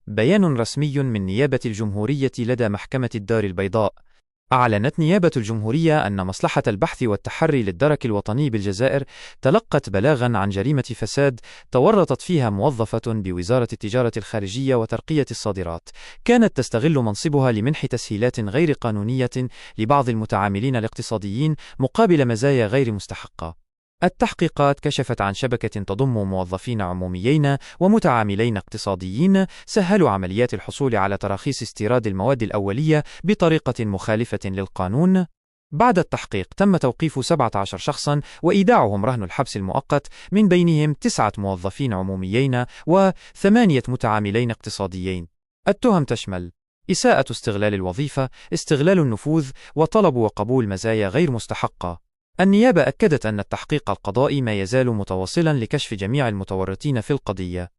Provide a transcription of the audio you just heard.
بيان رسمي من نيابة الجمهورية لدى محكمة الدار البيضاء. أعلنت نيابة الجمهورية أن مصلحة البحث والتحري للدرك الوطني بالجزائر تلقت بلاغا عن جريمة فساد تورطت فيها موظفة بوزارة التجارة الخارجية وترقية الصادرات، كانت تستغل منصبها لمنح تسهيلات غير قانونية لبعض المتعاملين الاقتصاديين مقابل مزايا غير مستحقة. التحقيقات كشفت عن شبكة تضم موظفين عموميين ومتعاملين اقتصاديين سهلوا عمليات الحصول على تراخيص استيراد المواد الأولية بطريقة مخالفة للقانون. بعد التحقيق تم توقيف 17 شخصا وإيداعهم رهن الحبس المؤقت، من بينهم 9 موظفين عموميين و8 متعاملين اقتصاديين. التهم تشمل إساءة استغلال الوظيفة، استغلال النفوذ، وطلب وقبول مزايا غير مستحقة. النيابة أكدت أن التحقيق القضائي ما يزال متواصلا لكشف جميع المتورطين في القضية.